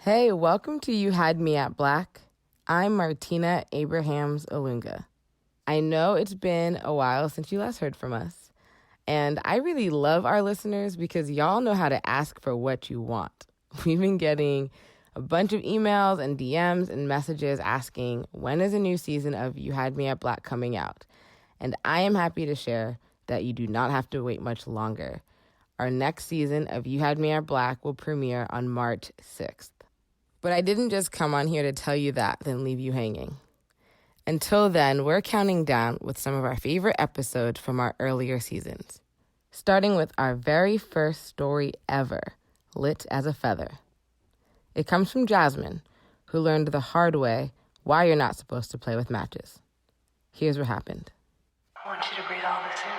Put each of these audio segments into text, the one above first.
Hey, welcome to You Had Me at Black. I'm Martina Abrahams Olunga. I know it's been a while since you last heard from us, and I really love our listeners because y'all know how to ask for what you want. We've been getting a bunch of emails and DMs and messages asking when is a new season of You Had Me at Black coming out, and I am happy to share that you do not have to wait much longer. Our next season of You Had Me at Black will premiere on March 6th. But I didn't just come on here to tell you that, then leave you hanging. Until then, we're counting down with some of our favorite episodes from our earlier seasons, starting with our very first story ever, Lit as a Feather. It comes from Jasmine, who learned the hard way why you're not supposed to play with matches. Here's what happened. I want you to breathe all this in.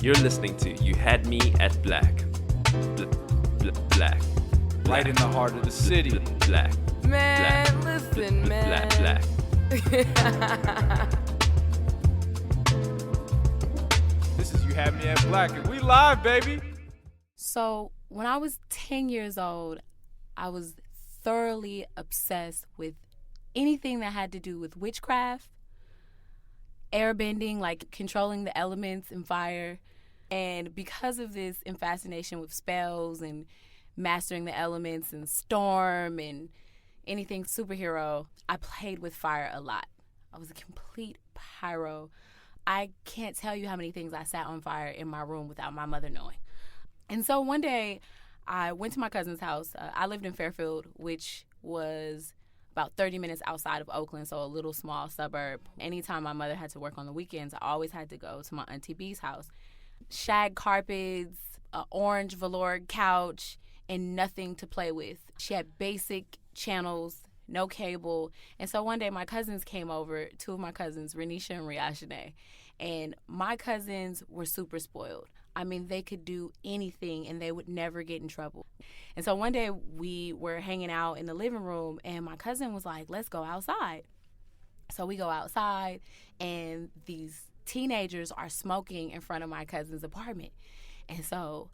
You're listening to You Had Me at Black. Black. Right in the heart of the city. Black. Man, listen, man. Black. This is You Had Me at Black, and we live, baby. So when I was 10 years old, I was thoroughly obsessed with anything that had to do with witchcraft, airbending, like controlling the elements and fire. And because of this fascination with spells and mastering the elements and storm and anything superhero, I played with fire a lot. I was a complete pyro. I can't tell you how many things I sat on fire in my room without my mother knowing. And so one day I went to my cousin's house. I lived in Fairfield, which was about 30 minutes outside of Oakland, so a little small suburb. Anytime my mother had to work on the weekends, I always had to go to my Auntie B's house. Shag carpets, an orange velour couch, and nothing to play with. She had basic channels, no cable. And so one day my cousins came over, two of my cousins, Renisha and Riashane. And my cousins were super spoiled. I mean, they could do anything and they would never get in trouble. And so one day we were hanging out in the living room and my cousin was like, let's go outside. So we go outside and these teenagers are smoking in front of my cousin's apartment. And so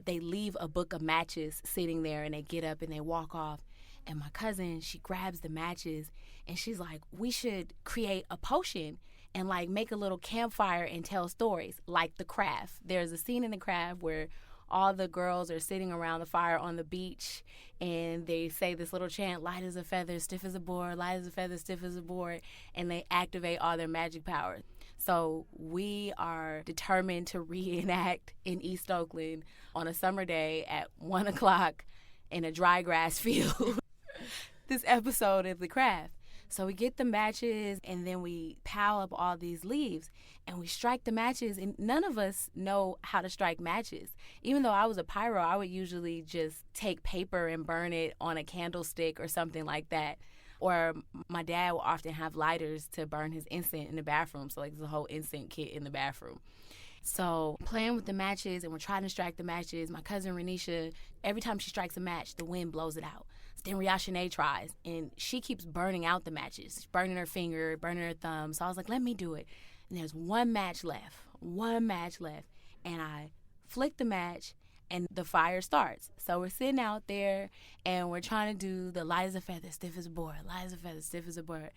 they leave a book of matches sitting there and they get up and they walk off. And my cousin, she grabs the matches and she's like, we should create a potion and like make a little campfire and tell stories like The Craft. There's a scene in The Craft where all the girls are sitting around the fire on the beach and they say this little chant, light as a feather, stiff as a board, light as a feather, stiff as a board, and they activate all their magic powers. So we are determined to reenact in East Oakland on a summer day at 1 o'clock in a dry grass field this episode of The Craft. So we get the matches and then we pile up all these leaves and we strike the matches, and none of us know how to strike matches. Even though I was a pyro, I would usually just take paper and burn it on a candlestick or something like that. Or my dad would often have lighters to burn his incense in the bathroom. So like there's a whole incense kit in the bathroom. So playing with the matches and we're trying to strike the matches. My cousin Renisha, every time she strikes a match, the wind blows it out. Then Riashane tries, and she keeps burning out the matches. She's burning her finger, burning her thumb. So I was like, let me do it. And there's one match left. And I flick the match, and the fire starts. So we're sitting out there, and we're trying to do the light as a feather, stiff as a board, light as a feather, stiff as a board.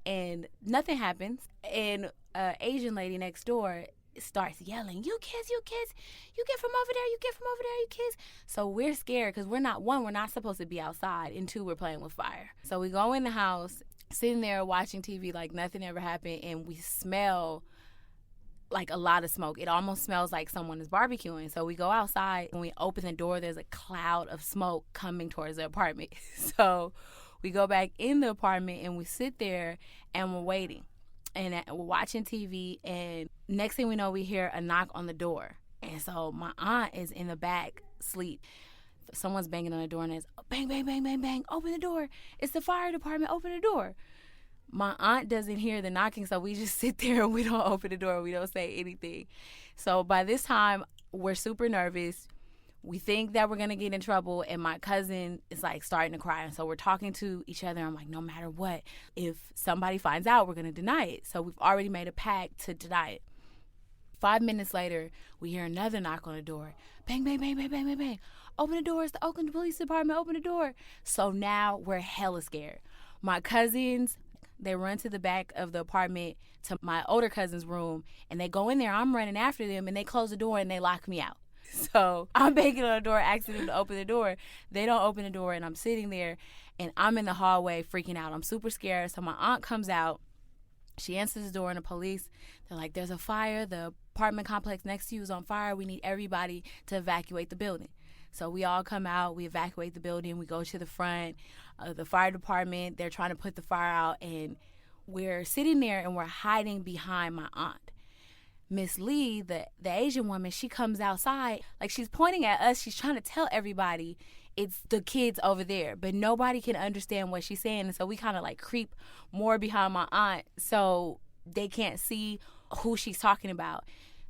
And nothing happens. And an Asian lady next door starts yelling, you kids, you get from over there, you kids. So we're scared because we're not supposed to be outside, and two, we're playing with fire. So we go in the house, sitting there watching TV like nothing ever happened, and we smell like a lot of smoke. It almost smells like someone is barbecuing. So we go outside. When we open the door, there's a cloud of smoke coming towards the apartment. So we go back in the apartment and we sit there and we're waiting. And we're watching TV, and next thing we know, we hear a knock on the door. And so my aunt is in the back, asleep. Someone's banging on the door, and it's bang, bang, bang, bang, bang. Open the door. It's the fire department. Open the door. My aunt doesn't hear the knocking, so we just sit there and we don't open the door. We don't say anything. So by this time, we're super nervous. We think that we're going to get in trouble, and my cousin is like starting to cry. And so we're talking to each other. I'm like, no matter what, if somebody finds out, we're going to deny it. So we've already made a pact to deny it. 5 minutes later, we hear another knock on the door. Bang, bang, bang, bang, bang, bang, bang. Open the door. It's the Oakland Police Department. Open the door. So now we're hella scared. My cousins, they run to the back of the apartment to my older cousin's room, and they go in there. I'm running after them, and they close the door, and they lock me out. So I'm banging on the door, asking them to open the door. They don't open the door, and I'm sitting there, and I'm in the hallway freaking out. I'm super scared. So my aunt comes out. She answers the door, and the police, they're like, there's a fire. The apartment complex next to you is on fire. We need everybody to evacuate the building. So we all come out. We evacuate the building. We go to the front of the fire department. They're trying to put the fire out, and we're sitting there, and we're hiding behind my aunt. Miss Lee, the Asian woman, she comes outside. Like, she's pointing at us. She's trying to tell everybody it's the kids over there. But nobody can understand what she's saying. And so we kind of, like, creep more behind my aunt so they can't see who she's talking about.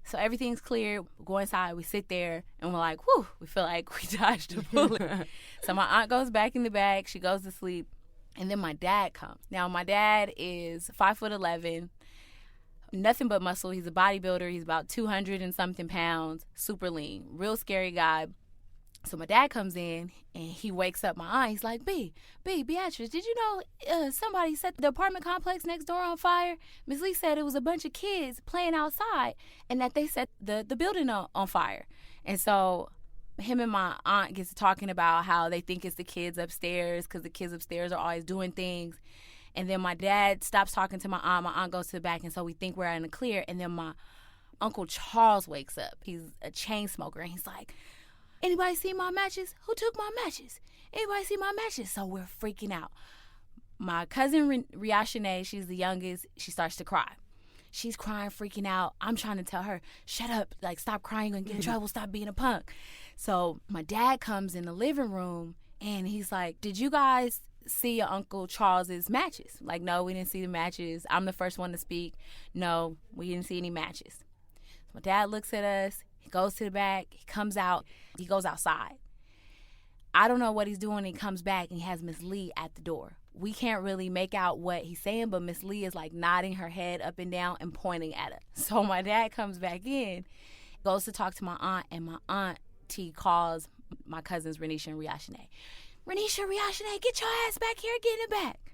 So everything's clear. We go inside. We sit there. And we're like, whew, we feel like we dodged a bullet. So my aunt goes back in the bag. She goes to sleep. And then my dad comes. Now, my dad is 5'11", nothing but muscle. He's a bodybuilder. He's about 200 and something pounds, super lean, real scary guy. So my dad comes in, and he wakes up my aunt. He's like, Beatrice, did you know somebody set the apartment complex next door on fire? Miss Lee said it was a bunch of kids playing outside, and that they set the building on fire. And so him and my aunt gets to talking about how they think it's the kids upstairs because the kids upstairs are always doing things. And then my dad stops talking to my aunt. My aunt goes to the back, and so we think we're in the clear. And then my Uncle Charles wakes up. He's a chain smoker, and he's like, anybody see my matches? Who took my matches? Anybody see my matches? So we're freaking out. My cousin, Riashane, she's the youngest. She starts to cry. She's crying, freaking out. I'm trying to tell her, shut up. Like, stop crying. You're going to get in trouble. Stop being a punk. So my dad comes in the living room, and he's like, did you guys see your Uncle Charles's matches? Like, no, we didn't see the matches. I'm the first one to speak. No, we didn't see any matches. So my dad looks at us. He goes to the back. He comes out. He goes outside. I don't know what he's doing. He comes back, and he has Miss Lee at the door. We can't really make out what he's saying, but Miss Lee is like nodding her head up and down and pointing at us. So my dad comes back in, goes to talk to my aunt, and my auntie calls my cousins Renisha and Riashane. Renisha, Riashane, get your ass back here, get in the back.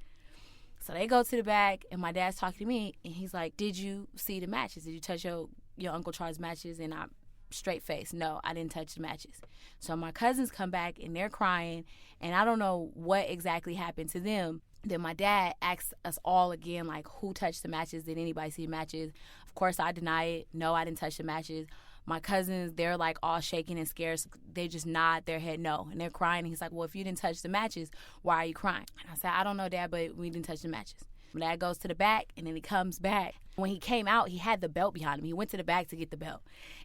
So they go to the back, and my dad's talking to me, and he's like, did you see the matches? Did you touch your Uncle Charles' matches? And I'm straight face, no, I didn't touch the matches. So my cousins come back, and they're crying, and I don't know what exactly happened to them. Then my dad asks us all again, like, who touched the matches? Did anybody see the matches? Of course, I deny it. No, I didn't touch the matches. My cousins, they're like all shaking and scared. So they just nod their head no, and they're crying. And he's like, well, if you didn't touch the matches, why are you crying? And I said, I don't know, Dad, but we didn't touch the matches. My dad goes to the back, and then he comes back. When he came out, he had the belt behind him. He went to the back to get the belt.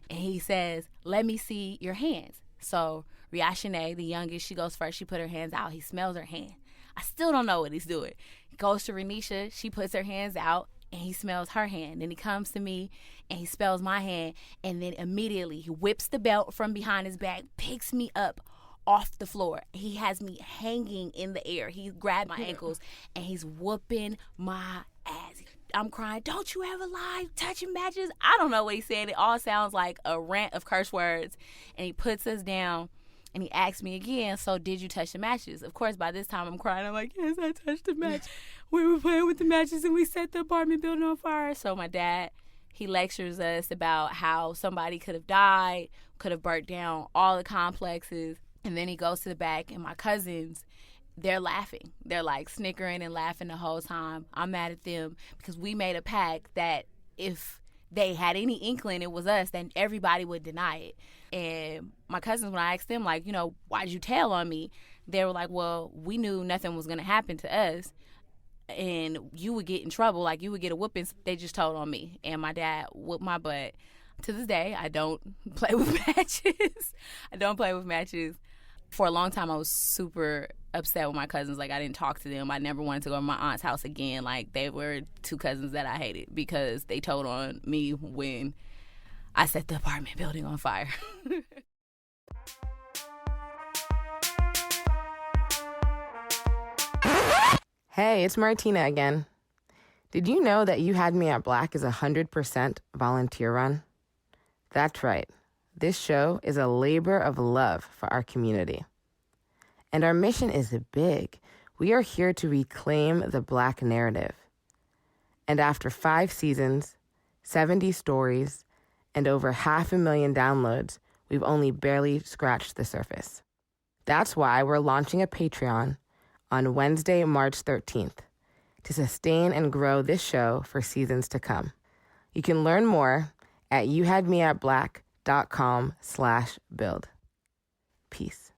And he says, let me see your hands. So Riashane, the youngest, she goes first. She put her hands out. He smells her hand. I still don't know what he's doing. He goes to Renisha. She puts her hands out, and he smells her hand. Then he comes to me, and he smells my hand. And then immediately he whips the belt from behind his back, picks me up off the floor. He has me hanging in the air. He grabbed my ankles, and he's whooping my ass. I'm crying, don't you ever lie, touching matches. I don't know what he's saying. It all sounds like a rant of curse words. And he puts us down, and he asks me again, so did you touch the matches? Of course, by this time I'm crying. I'm like, yes, I touched the match. We were playing with the matches, and we set the apartment building on fire. So my dad, he lectures us about how somebody could have died, could have burnt down all the complexes. And then he goes to the back, and my cousins, they're laughing. They're like snickering and laughing the whole time. I'm mad at them because we made a pact that if they had any inkling it was us, then everybody would deny it. And my cousins, when I asked them, like, why'd you tell on me? They were like, well, we knew nothing was going to happen to us, and you would get in trouble. Like, you would get a whooping. They just told on me. And my dad whooped my butt. To this day, I don't play with matches. I don't play with matches. For a long time, I was super upset with my cousins. Like, I didn't talk to them. I never wanted to go to my aunt's house again. Like, they were two cousins that I hated because they told on me when I set the apartment building on fire. Hey, it's Martina again. Did you know that You Had Me at Black is 100% volunteer run? That's right. This show is a labor of love for our community. And our mission is big. We are here to reclaim the Black narrative. And after 5 seasons, 70 stories, and over 500,000 downloads, we've only barely scratched the surface. That's why we're launching a Patreon on Wednesday, March 13th, to sustain and grow this show for seasons to come. You can learn more at youhadmeatblack.com/build. Peace.